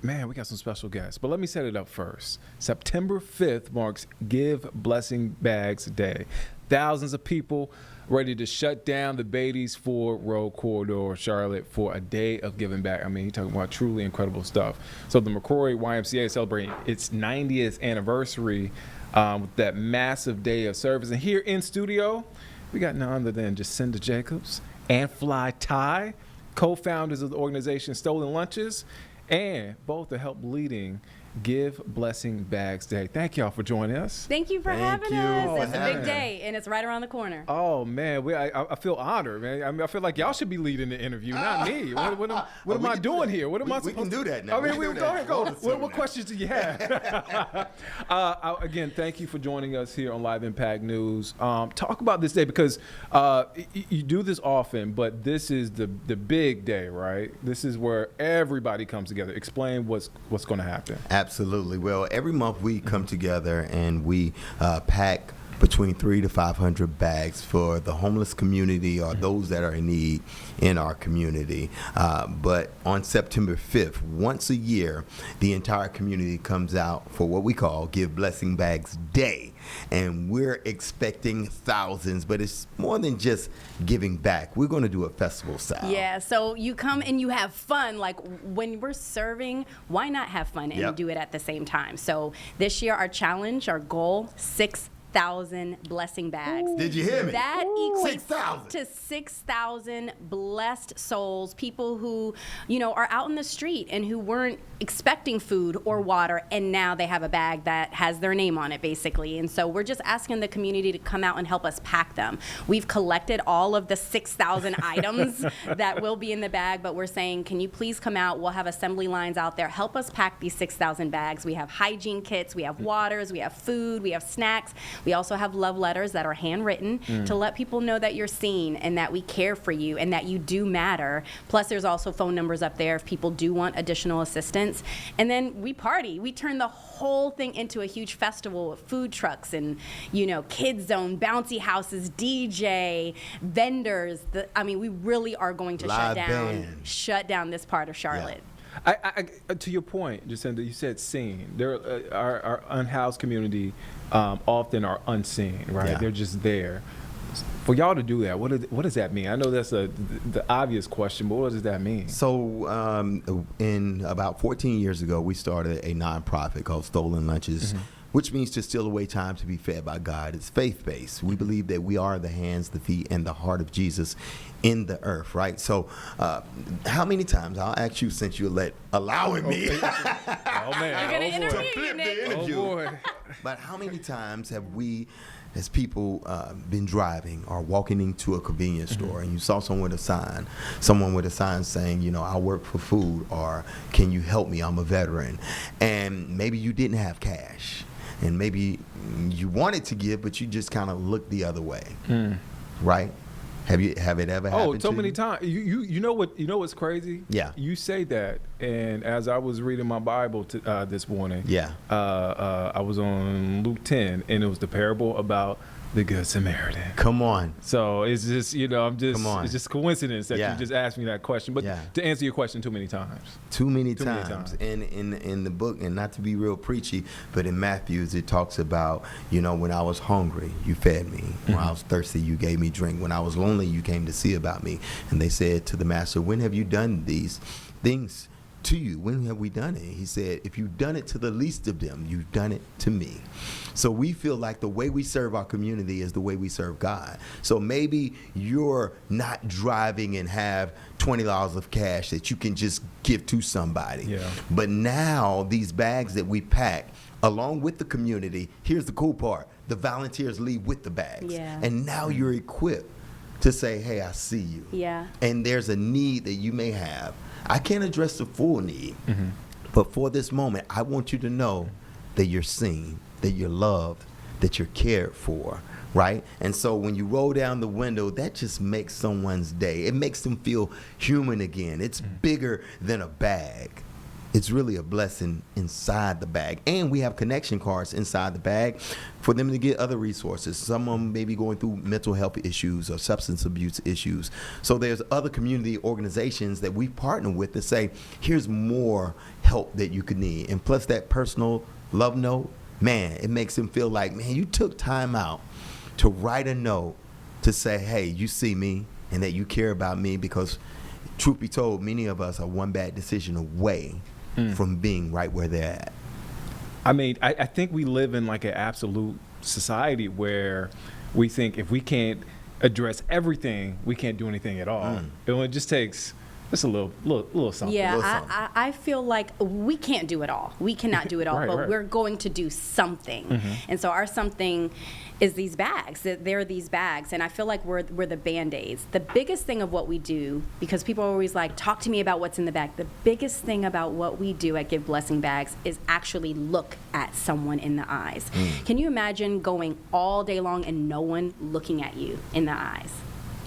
Man, we got some special guests, but let me set it up first. September 5th marks Give Blessing Bags Day. Thousands of people ready to shut down the Beatties Ford Road corridor, Charlotte, for a day of giving back. I mean, you're talking about truly incredible stuff. So the McCrory YMCA is celebrating its 90th anniversary with that massive day of service. And here in studio, we got none other than Jacinda Jacobs and Fly Ty, co-founders of the organization Stolen Lunches, and both to help leading Give Blessing Bags Day. Thank y'all for joining us. Thank you for having us. It's a big day, and it's right around the corner. Oh, man. I feel honored, man. I mean, I feel like y'all should be leading the interview, not me. What am I doing here? What am I supposed to do? We can do that now. I mean, go ahead. Go. What questions do you have? Again, thank you for joining us here on Live Impact News. Talk about this day, because you do this often, but this is the big day, right? This is where everybody comes together. Explain what's going to happen. Absolutely. Well, every month we come together and we pack between 300 to 500 bags for the homeless community or those that are in need in our community. But on September 5th, once a year, the entire community comes out for what we call Give Blessing Bags Day. And we're expecting thousands, but it's more than just giving back. We're going to do a festival style. Yeah, so you come and you have fun. Like when we're serving, why not have fun and do it at the same time? So this year, our challenge, our goal, 6,000 blessing bags. Did you hear me? That equates 6,000 to 6,000 blessed souls, people who, are out in the street and who weren't expecting food or water, and now they have a bag that has their name on it, basically. And so we're just asking the community to come out and help us pack them. We've collected all of the 6,000 items that will be in the bag, but we're saying, can you please come out? We'll have assembly lines out there. Help us pack these 6,000 bags. We have hygiene kits, we have waters, we have food, we have snacks. We also have love letters that are handwritten to let people know that you're seen and that we care for you and that you do matter. Plus, there's also phone numbers up there if people do want additional assistance. And then we party. We turn the whole thing into a huge festival with food trucks and, kids zone, bouncy houses, DJ, vendors. We really are going to shut down this part of Charlotte. Yeah. To your point, Jacinda, you said seen. There, our unhoused community often are unseen, right? Yeah. They're just there. For y'all to do that, what does that mean? I know that's the obvious question, but what does that mean? So in about 14 years ago, we started a nonprofit called Stolen Lunches, which means to steal away time to be fed by God. It's faith-based. We believe that we are the hands, the feet, and the heart of Jesus in the earth, right? So how many times, I'll ask you since you're allowing me Oh, man. You're going to flip the interview. Oh, boy. But how many times have we, as people, been driving or walking into a convenience store and you saw someone with a sign saying, I work for food, or can you help me? I'm a veteran. And maybe you didn't have cash, and maybe you wanted to give, but you just kind of looked the other way, right? Have it ever happened? Oh, so many times. You know what's crazy? Yeah. You say that, and as I was reading my Bible this morning, I was on Luke 10, and it was the parable about the Good Samaritan. Come on. So it's just, it's just coincidence that you just asked me that question. But to answer your question, too many times. Too many times. And in the book, and not to be real preachy, but in Matthews, it talks about, when I was hungry, you fed me. When I was thirsty, you gave me drink. When I was lonely, you came to see about me. And they said to the master, when have you done these things to you? When have we done it? He said, if you've done it to the least of them, you've done it to me. So we feel like the way we serve our community is the way we serve God. So maybe you're not driving and have $20 of cash that you can just give to somebody. Yeah. But now these bags that we pack along with the community, here's the cool part. The volunteers leave with the bags. Yeah. And now you're equipped to say, hey, I see you. Yeah. And there's a need that you may have. I can't address the full need, but for this moment, I want you to know that you're seen, that you're loved, that you're cared for, right? And so when you roll down the window, that just makes someone's day. It makes them feel human again. It's bigger than a bag. It's really a blessing inside the bag. And we have connection cards inside the bag for them to get other resources. Some of them may be going through mental health issues or substance abuse issues. So there's other community organizations that we partner with that say, here's more help help that you could need. And plus that personal love note, man, it makes them feel like, man, you took time out to write a note to say, hey, you see me and that you care about me, because truth be told, many of us are one bad decision away from being right where they're at. I mean, I think we live in like an absolute society where we think if we can't address everything, we can't do anything at all. It just takes just a little something. Yeah, I feel like we can't do it all. We cannot do it all, but we're going to do something. And so our something is these bags. They're these bags, and I feel like we're the Band-Aids. The biggest thing of what we do, because people are always like, talk to me about what's in the bag. The biggest thing about what we do at Give Blessing Bags is actually look at someone in the eyes. Can you imagine going all day long and no one looking at you in the eyes?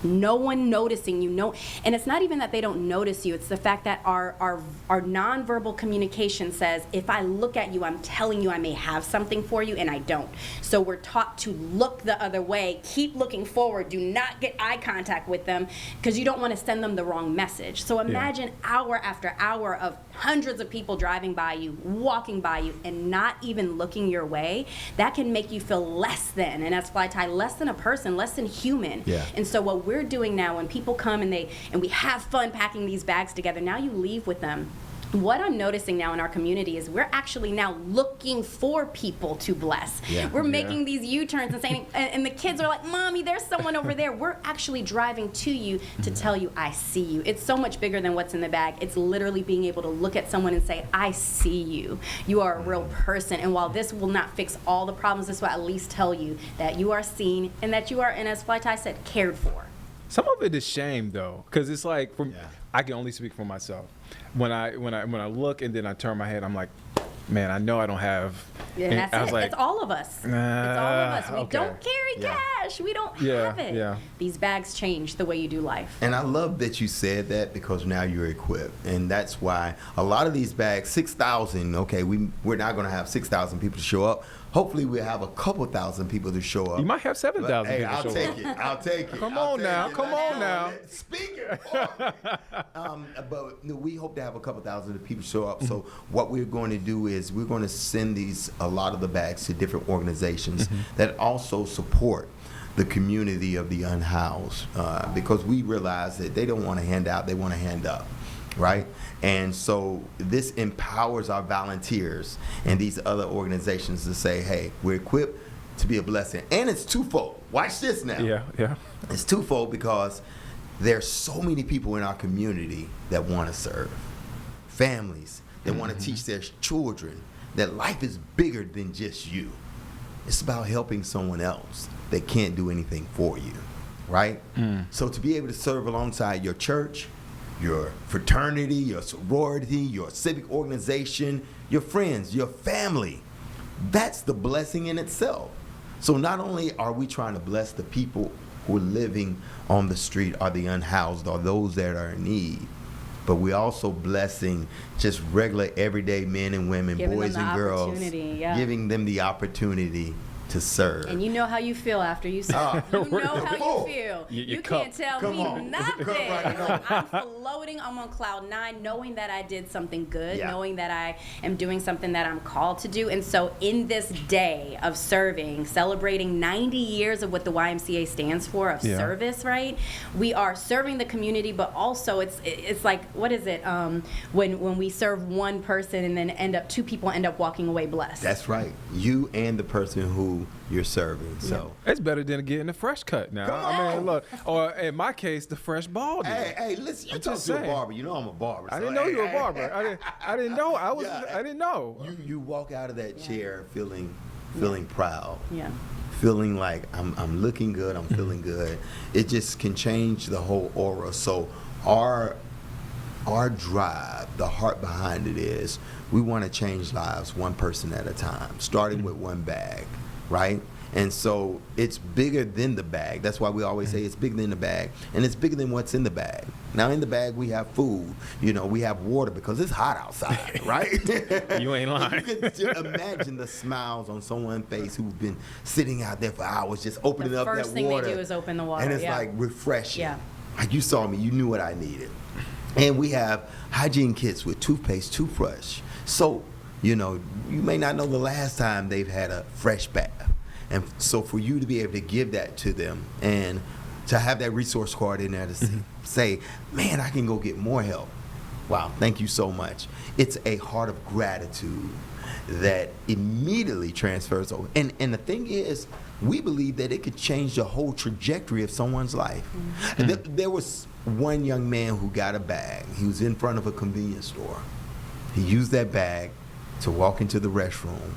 No one noticing you. No, and it's not even that they don't notice you. It's the fact that our nonverbal communication says, if I look at you, I'm telling you I may have something for you, and I don't. So we're taught to look the other way, keep looking forward, do not get eye contact with them, because you don't want to send them the wrong message. So imagine hour after hour of hundreds of people driving by you, walking by you, and not even looking your way. That can make you feel less than, and as Fly Tie, less than a person, less than human. And so what we're doing now, when people come and we have fun packing these bags together, now you leave with them. What I'm noticing now in our community is we're actually now looking for people to bless. We're making these U-turns and saying, and the kids are like, Mommy, there's someone over there. We're actually driving to you to tell you, I see you. It's so much bigger than what's in the bag. It's literally being able to look at someone and say, I see you. You are a real person. And while this will not fix all the problems, this will at least tell you that you are seen and that you are, and as Fly Tie said, cared for. Some of it is shame though, because it's like I can only speak for myself. When I look and then I turn my head, I'm like, man, I know I don't have. Yeah, and that's I was like, it's all of us. It's all of us. We don't carry cash. We don't have it. These bags change the way you do life. And I love that you said that, because now you're equipped, and that's why a lot of these bags, 6,000. Okay, we're not going to have 6,000 people to show up. Hopefully, we'll have a couple thousand people to show up. You might have 7,000 hey, people I'll show take up. it. I'll take it. Come on now. Speaking but we hope to have a couple thousand people show up. So what we're going to do is we're going to send a lot of the bags to different organizations that also support the community of the unhoused, because we realize that they don't want to hand out, they want to hand up. Right? And so this empowers our volunteers and these other organizations to say, hey, we're equipped to be a blessing. And it's twofold. Watch this now. Yeah. It's twofold because there's so many people in our community that want to serve. Families that want to teach their children that life is bigger than just you. It's about helping someone else that can't do anything for you. Right? So to be able to serve alongside your church, your fraternity, your sorority, your civic organization, your friends, your family. That's the blessing in itself. So not only are we trying to bless the people who are living on the street or the unhoused or those that are in need, but we're also blessing just regular everyday men and women, boys and girls, giving them the opportunity to serve. And you know how you feel after you serve. You know how you feel. You can't tell me nothing. I'm floating. I'm on cloud 9, knowing that I did something good, knowing that I am doing something that I'm called to do. And so in this day of serving, celebrating 90 years of what the YMCA stands for, of service, right? We are serving the community, but also it's like, what is it? When we serve one person and then two people end up walking away blessed. That's right. You and the person who you're serving. So it's better than getting a fresh cut now. I mean, look, or in my case, the fresh bald. Hey, listen, you talk to a barber. You know I'm a barber. I didn't know you were a barber. I didn't know. I didn't know. You walk out of that chair feeling proud. Yeah. Feeling like I'm looking good. I'm feeling good. It just can change the whole aura. So our drive, the heart behind it is we want to change lives one person at a time, starting with one bag, right? And so it's bigger than the bag. That's why we always say it's bigger than the bag, and it's bigger than what's in the bag. Now in the bag we have food, we have water because it's hot outside, right? You ain't lying. You can imagine the smiles on someone's face who's been sitting out there for hours just opening up that water. The first thing they do is open the water. And it's like refreshing. Yeah. Like you saw me, you knew what I needed. And we have hygiene kits with toothpaste, toothbrush, soap. You know, you may not know the last time they've had a fresh bath. And so for you to be able to give that to them and to have that resource card in there to say, man, I can go get more help. Wow, thank you so much. It's a heart of gratitude that immediately transfers over. And the thing is, we believe that it could change the whole trajectory of someone's life. There was one young man who got a bag. He was in front of a convenience store. He used that bag to walk into the restroom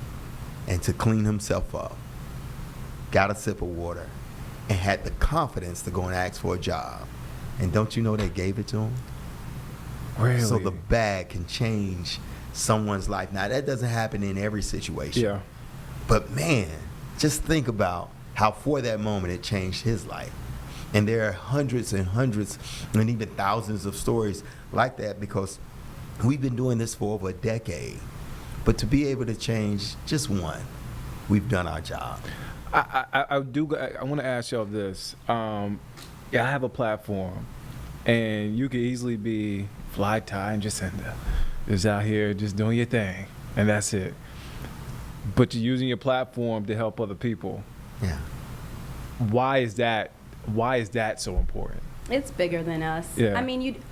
and to clean himself up. Got a sip of water and had the confidence to go and ask for a job. And don't you know they gave it to him? Really? So the bag can change someone's life. Now, that doesn't happen in every situation. Yeah. But man, just think about how for that moment it changed his life. And there are hundreds and hundreds and even thousands of stories like that because we've been doing this for over a decade. But to be able to change just one, we've done our job. I want to ask y'all this. I have a platform, and you could easily be Fly Ty and Jacinda, just out here just doing your thing, and that's it. But you're using your platform to help other people. Yeah. Why is that so important? It's bigger than us. Yeah. I mean,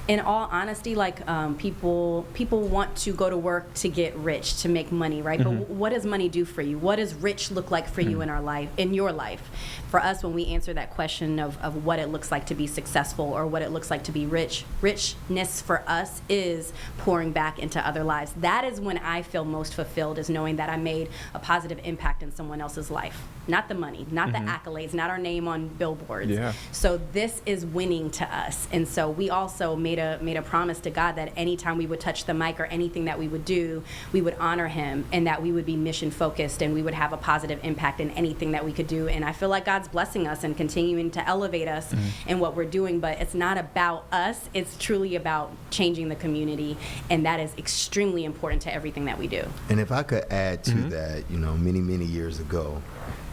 in all honesty, like people want to go to work to get rich, to make money, right? But what does money do for you? What does rich look like for you in our life, in your life? For us, when we answer that question of what it looks like to be successful or what it looks like to be rich, richness for us is pouring back into other lives. That is when I feel most fulfilled, is knowing that I made a positive impact in someone else's life. Not the money, not the accolades, not our name on billboards. Yeah. So this is winning to us. And so we also made a promise to God that anytime we would touch the mic or anything that we would do, we would honor him and that we would be mission focused and we would have a positive impact in anything that we could do. And I feel like God's blessing us and continuing to elevate us in what we're doing, but it's not about us. It's truly about changing the community, and that is extremely important to everything that we do. And if I could add to that, many, many years ago,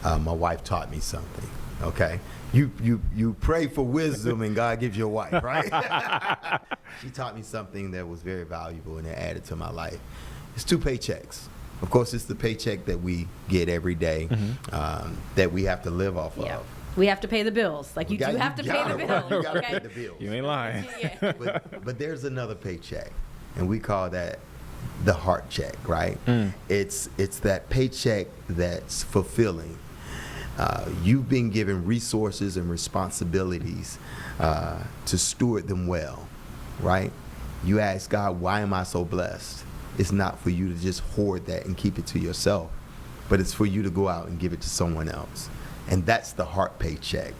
my wife taught me something, okay? You pray for wisdom and God gives you a wife, right? She taught me something that was very valuable and it added to my life. It's 2 paychecks. Of course, it's the paycheck that we get every day that we have to live off of. We have to pay the bills. Like you do have to pay the bills. You gotta Okay? pay the bills. You ain't lying. Yeah. But there's another paycheck, and we call that the heart check, right? It's that paycheck that's fulfilling. You've been given resources and responsibilities to steward them well, right? You ask God, why am I so blessed? It's not for you to just hoard that and keep it to yourself, but it's for you to go out and give it to someone else. And that's the heart paycheck,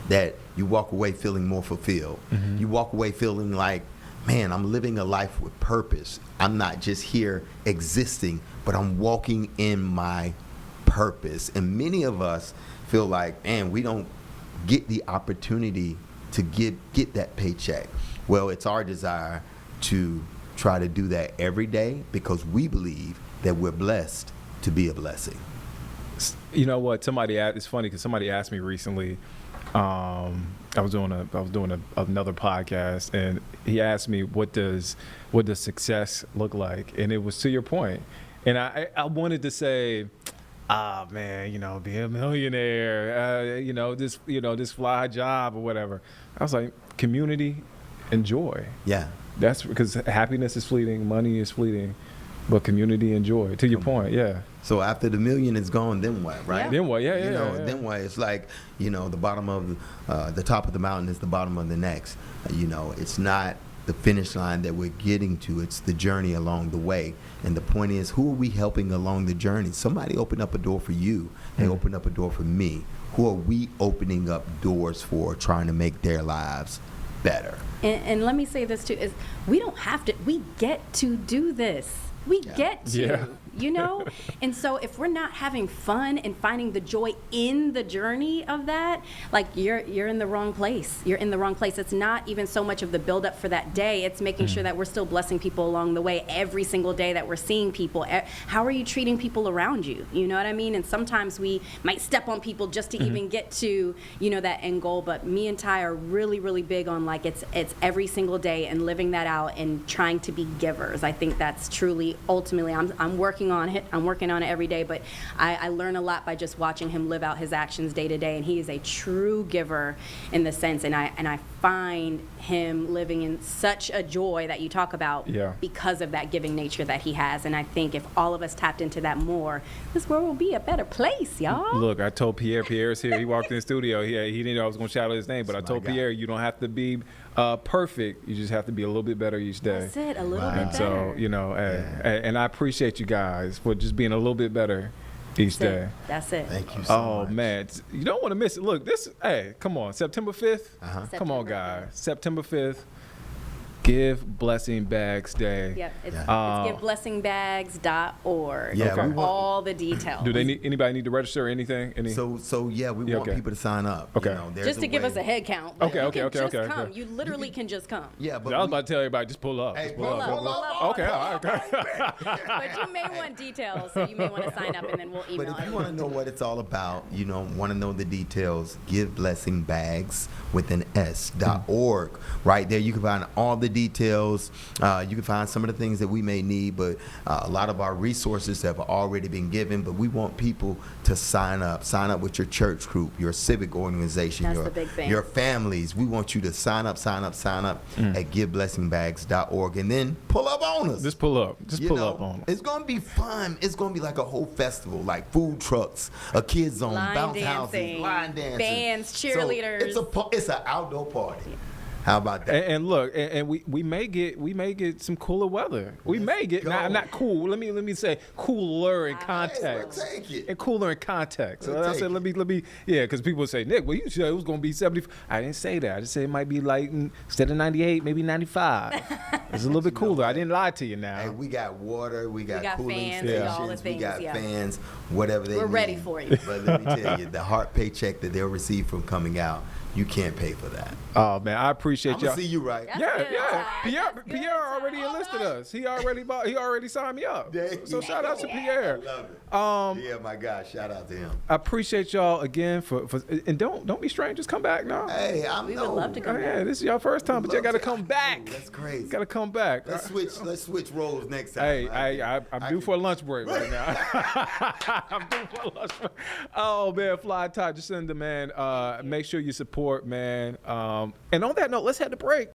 that you walk away feeling more fulfilled. You walk away feeling like, man, I'm living a life with purpose. I'm not just here existing, but I'm walking in my purpose. And many of us feel like, man, we don't get the opportunity to get that paycheck. Well, it's our desire to try to do that every day because we believe that we're blessed to be a blessing. You know what? It's funny because somebody asked me recently. I was doing another podcast, and he asked me, what does success look like? And it was to your point. And I wanted to say, man, be a millionaire, this fly job or whatever. I was like, community and joy. Yeah. That's because happiness is fleeting, money is fleeting, but community and joy. To your point, yeah. So after the million is gone, then what, right? Yeah. Then what? Yeah. Then what? It's like, the bottom of the top of the mountain is the bottom of the next. It's not the finish line that we're getting to. It's the journey along the way. And the point is, who are we helping along the journey? Somebody opened up a door for you. They opened up a door for me. Who are we opening up doors for, trying to make their lives better? And let me say this too, is we don't have to, we get to do this. We get to. Yeah. you know? And so if we're not having fun and finding the joy in the journey of that, like you're in the wrong place. You're in the wrong place. It's not even so much of the buildup for that day. It's making sure that we're still blessing people along the way every single day that we're seeing people. How are you treating people around you? You know what I mean? And sometimes we might step on people just to even get to, you know, that end goal. But me and Ty are really, really big on like it's every single day and living that out and trying to be givers. I think that's truly, ultimately, I'm working on it. I'm working on it every day. But I learn a lot by just watching him live out his actions day to day. And he is a true giver in the sense. And I find him living in such a joy that you talk about because of that giving nature that he has. And I think if all of us tapped into that more, this world will be a better place, y'all. Look, I told Pierre's here. He walked in the studio. He didn't know I was going to shout out his name, but I told Pierre, you don't have to be perfect. You just have to be a little bit better each day. That's it, a little bit better. So, you know, and I appreciate you guys for just being a little bit better each day. That's it. Thank you so much. Oh, man. You don't want to miss it. Look, come on. September 5th? Come on, guys. September 5th. Give Blessing Bags Day. Yep, it's giveblessingbags.org. Yeah, okay. All the details. Do anybody need to register or anything? So yeah, we want people to sign up. Okay. You know, just to give us a head count. Okay. Come. You literally can just come. Yeah, but I was about to tell everybody, just pull up. Hey, Pull up. Okay, all right. But you may want details, so you may want to sign up, and then we'll email But if you it. want to know what it's all about, you know, want to know the details, giveblessingbags.org. Right there, you can find all the details. You can find some of the things that we may need, but a lot of our resources have already been given. But we want people to sign up with your church group, your civic organization, That's the big thing. your families. We want you to sign up at giveblessingbags.org, and then pull up on us. Just pull up. Just You pull know, up on them. It's gonna be fun. It's gonna be like a whole festival, like food trucks, a kids zone, Line bounce dancing, houses, line dancing, bands, So cheerleaders. it's an outdoor party. How about that? And look, and we may get some cooler weather. We may get not cool. Let me say cooler in context. We'll take it. And cooler in context. So We'll I take said it. let me because people say, Nick, well, you said it was gonna be 70. I didn't say that. I just said it might be like instead of 98, maybe 95. It's a little bit cooler. I didn't lie to you now. Hey, we got water, we got cooling fans, we stations, got all the we things, got yeah. fans, whatever they We're need. ready for you. But let me tell you, the heart paycheck that they'll receive from coming out, you can't pay for that. Oh man, I appreciate I'm y'all. gonna see you right. That's Yeah, good. yeah. That's Pierre good. already enlisted us. He already signed me up. So shout out to Pierre. I love it. Yeah, my God, shout out to him. I appreciate y'all again for and don't be strangers. Come back now. Hey, We would love to Oh, come back. yeah, this is your first time, but you got to come back. That's crazy. Got to come back. Let's switch roles next time. Hey, I'm due for a lunch break right now. I'm due for a lunch break. Oh man, Fly Ty Jacinda, man. Make sure you support, man. And on that note, let's head to break.